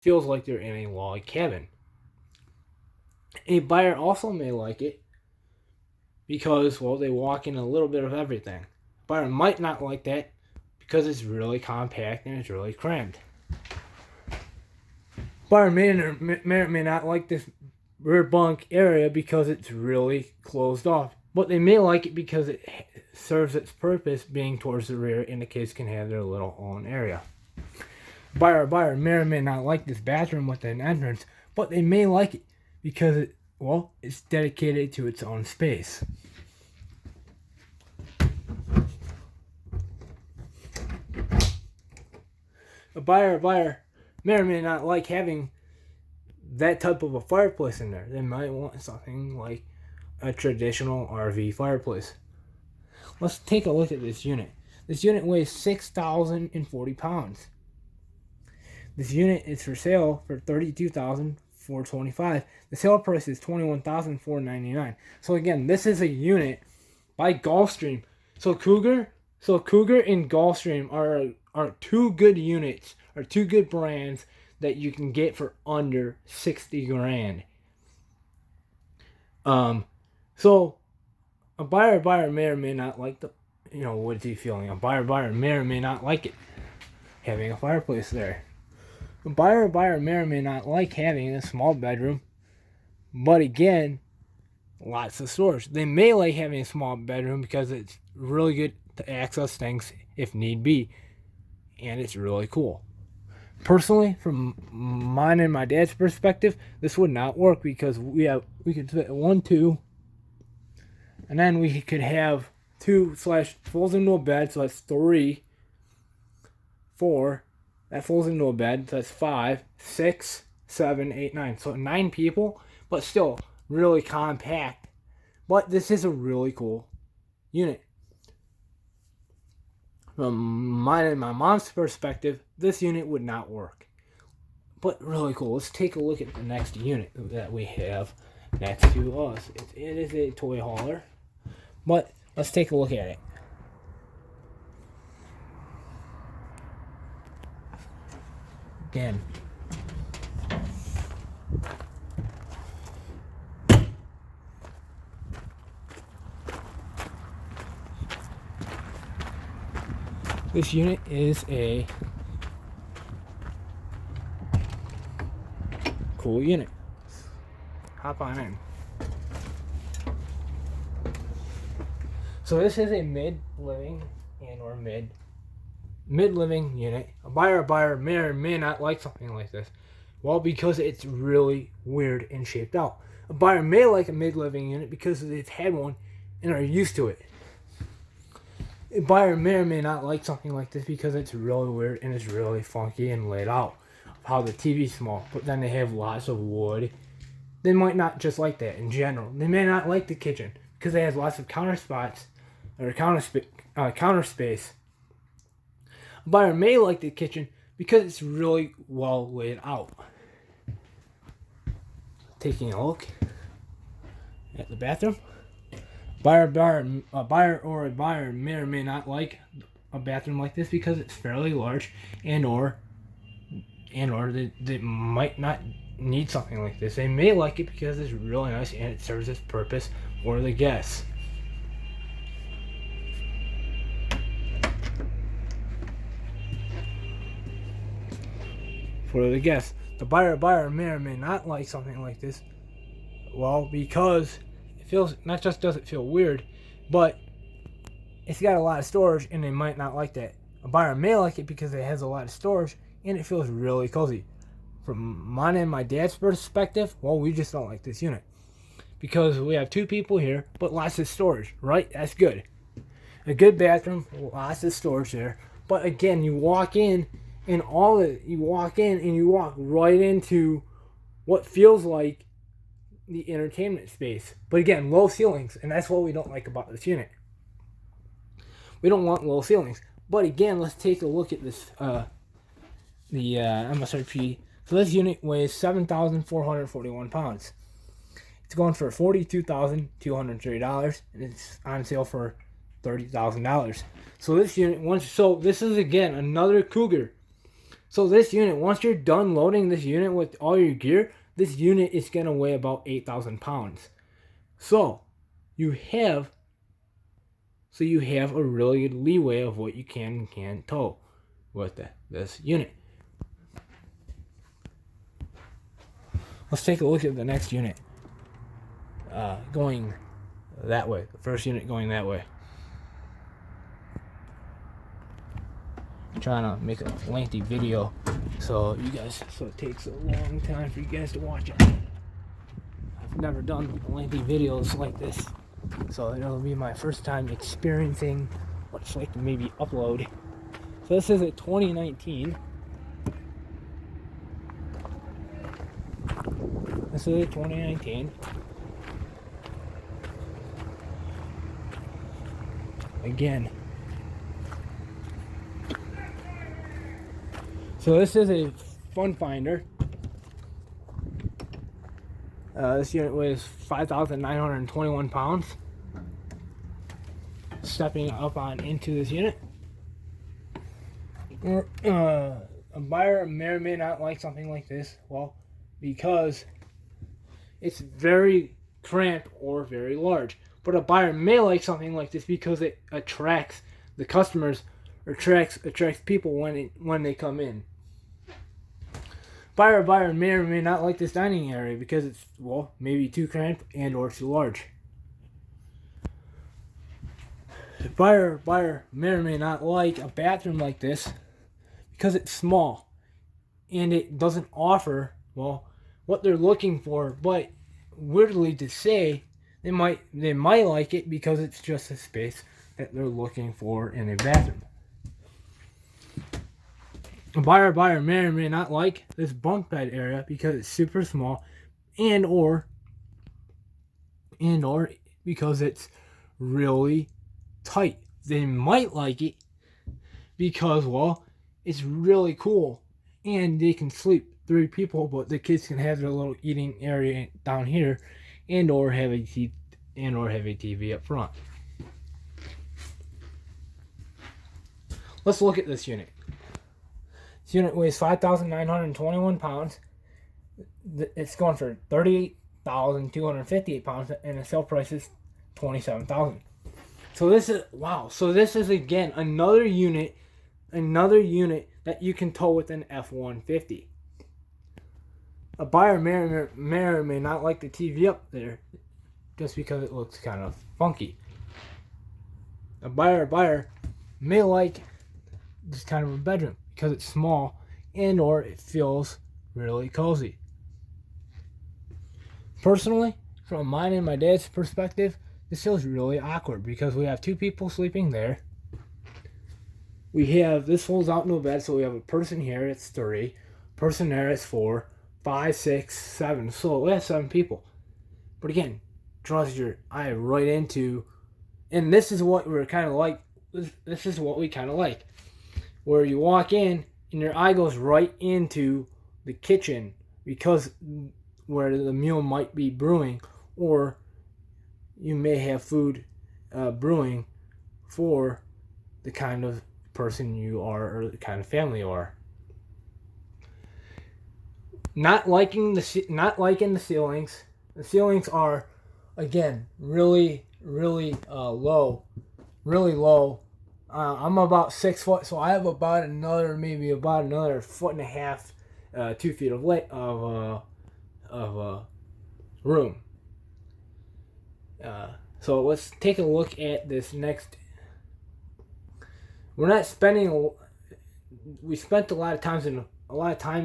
feels like they're in a log cabin. A buyer also may like it because, well, they walk in a little bit of everything. A buyer might not like that because it's really compact and it's really cramped. Buyer may or may not like this rear bunk area because it's really closed off. But they may like it because it serves its purpose being towards the rear and the kids can have their little own area. Buyer may or may not like this bathroom with an entrance, but they may like it because it's dedicated to its own space. A buyer may or may not like having that type of a fireplace in there. They might want something like a traditional RV fireplace. Let's take a look at this unit. This unit weighs 6,040 pounds. This unit is for sale for $32,425. The sale price is $21,499. So again, this is a unit by Gulfstream. So Cougar and Gulfstream are two good units, or two good brands that you can get for under 60 grand. So a buyer may or may not like what is he feeling? A buyer may or may not like it, having a fireplace there. A buyer may or may not like having a small bedroom, but again, lots of storage. They may like having a small bedroom because it's really good to access things if need be, and it's really cool. Personally, from mine and my dad's perspective, this would not work because we could fit 1, 2, and then we could have 2/ falls into a bed, so that's 3, 4. That falls into a bed, so that's 5, 6, 7, 8, 9. So 9 people, but still really compact. But this is a really cool unit. From mine and my mom's perspective, this unit would not work. But really cool. Let's take a look at the next unit that we have next to us. It is a toy hauler, but let's take a look at it. Again, this unit is a cool unit. Hop on in. So this is a mid-living and/or mid-living unit. A buyer may or may not like something like this. Well, because it's really weird and shaped out. A buyer may like a mid-living unit because they've had one and are used to it. A buyer may or may not like something like this because it's really weird and it's really funky and laid out. How the TV's small, but then they have lots of wood. They might not just like that in general. They may not like the kitchen because it has lots of counter space. A buyer may like the kitchen because it's really well laid out. Taking a look at the bathroom. A buyer may or may not like a bathroom like this because it's fairly large, and/or they might not need something like this. They may like it because it's really nice and it serves its purpose for the guests. The buyer may or may not like something like this. Well, because it feels, not just does it feel weird, but it's got a lot of storage and they might not like that. A buyer may like it because it has a lot of storage and it feels really cozy. From mine and my dad's perspective, well, we just don't like this unit because we have 2 people here, but lots of storage, right? That's good. A good bathroom, lots of storage there. But again, you walk in and you walk right into what feels like the entertainment space. But again, low ceilings, and that's what we don't like about this unit. We don't want low ceilings. But again, let's take a look at this. The MSRP. So this unit weighs 7,441 pounds. It's going for $42,230, and it's on sale for $30,000. So this unit, this is again another Cougar. So this unit, once you're done loading this unit with all your gear, this unit is going to weigh about 8,000 pounds. So you have a really good leeway of what you can and can't tow with this unit. Let's take a look at the next unit. Going that way. The first unit going that way. I'm trying to make a lengthy video so it takes a long time for you guys to watch it. I've never done lengthy videos like this, so it'll be my first time experiencing what it's like to maybe upload. So this is a 2019. This is a 2019. Again. So this is a fun finder. This unit weighs 5,921 pounds. Stepping up on into this unit. A buyer may or may not like something like this. Well, because it's very cramped or very large. But a buyer may like something like this because it attracts the customers, or attracts people when they come in. Buyer may or may not like this dining area because it's, well, maybe too cramped and or too large. Buyer may or may not like a bathroom like this because it's small and it doesn't offer, well, what they're looking for. But weirdly to say, they might like it because it's just a space that they're looking for in a bathroom. A buyer may or may not like this bunk bed area because it's super small, and or because it's really tight. They might like it because, well, it's really cool and they can sleep 3 people, but the kids can have their little eating area down here, and or have a TV up front. Let's look at this unit. This unit weighs 5,921 pounds. It's going for 38,258 pounds, and the sale price is 27,000. So this is, wow. So this is again another unit that you can tow with an F-150. A buyer may or may not like the TV up there just because it looks kind of funky. A buyer may like this kind of a bedroom because it's small and or it feels really cozy. Personally, from mine and my dad's perspective, this feels really awkward because we have 2 people sleeping there. This folds out into a bed, so we have a person here, it's 3. Person there, it's 4. 5, 6, 7. So we have 7 people. But again, draws your eye right into, and this is what we're kind of like. This is what we kind of like, where you walk in and your eye goes right into the kitchen because where the meal might be brewing, or you may have food brewing for the kind of person you are or the kind of family you are. Not liking the ceilings. The ceilings are, again, really low, really low. I'm about 6 foot, so I have about another 1.5 foot, 2 feet of room. So let's take a look at this next. We spent a lot of time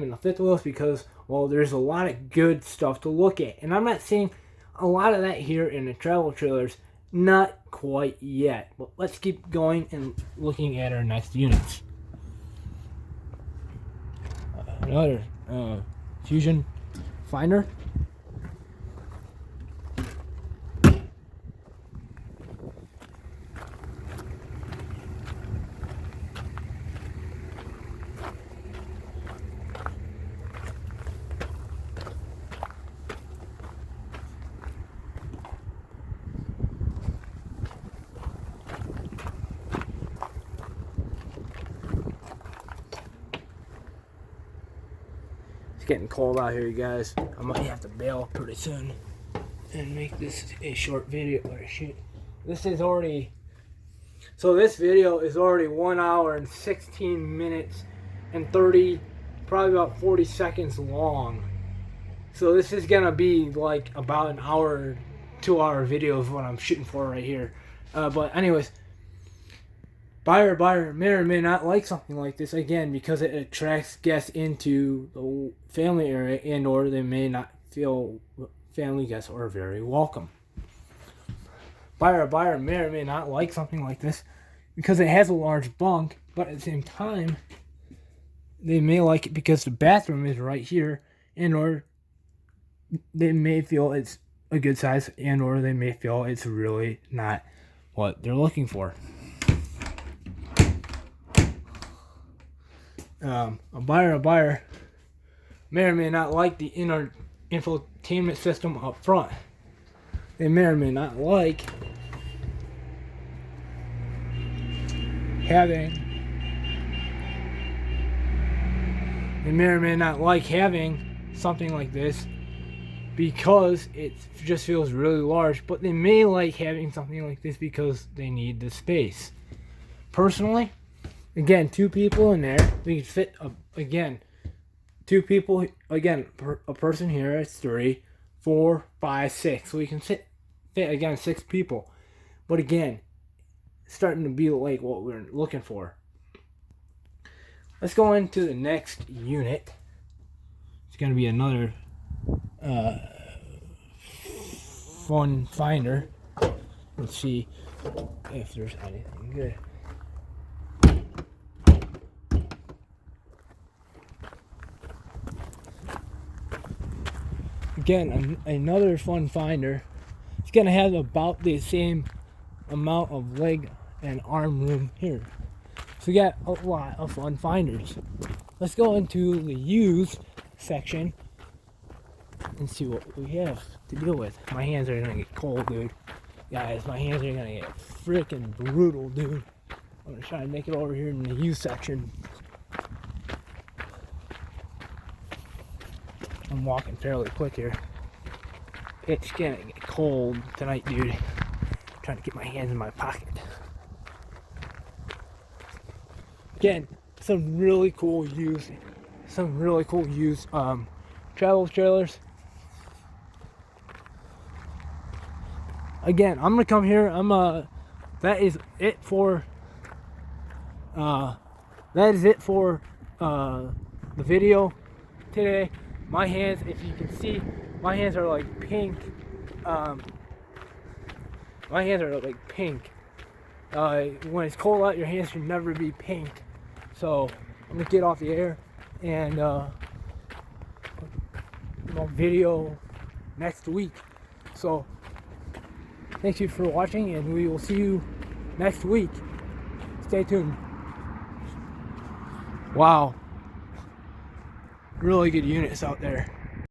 in the fifth wheels because, well, there's a lot of good stuff to look at, and I'm not seeing a lot of that here in the travel trailers. Not quite yet, but let's keep going and looking at our next units. Another Fusion Finder. It's getting cold out here, you guys. I might have to bail pretty soon and make this a short video. Or shit. This is already. So this video is already 1 hour and 16 minutes and 30, probably about 40 seconds long. So this is gonna be like about an hour, 2 hour video of what I'm shooting for right here. But anyways, buyer may or may not like something like this, again, because it attracts guests into the family area, and or they may not feel family guests are very welcome. Buyer may or may not like something like this because it has a large bunk, but at the same time, they may like it because the bathroom is right here, and or they may feel it's a good size, and or they may feel it's really not what they're looking for. A buyer may or may not like the inner infotainment system up front. They may or may not like having something like this because it just feels really large, but they may like having something like this because they need the space. Personally, again, 2 people in there, we can fit, again, 2 people, again, a person here is 3, 4, 5, 6. So we can fit again, 6 people. But again, starting to be like what we're looking for. Let's go into the next unit. It's going to be another fun finder. Let's see if there's anything good. Again, another fun finder. It's going to have about the same amount of leg and arm room here. So we got a lot of fun finders. Let's go into the used section and see what we have to deal with. My hands are going to get cold, dude. Guys, my hands are going to get freaking brutal, dude. I'm going to try and make it over here in the used section. I'm walking fairly quick here. It's gonna get cold tonight, dude. I'm trying to get my hands in my pocket. Again, some really cool used travel trailers. Again, I'm gonna come here. That is it for the video today. My hands, if you can see, my hands are like pink. My hands are like pink. When it's cold out, your hands should never be pink. So I'm gonna get off the air and video next week. So thank you for watching, and we will see you next week. Stay tuned. Wow. Really good units out there.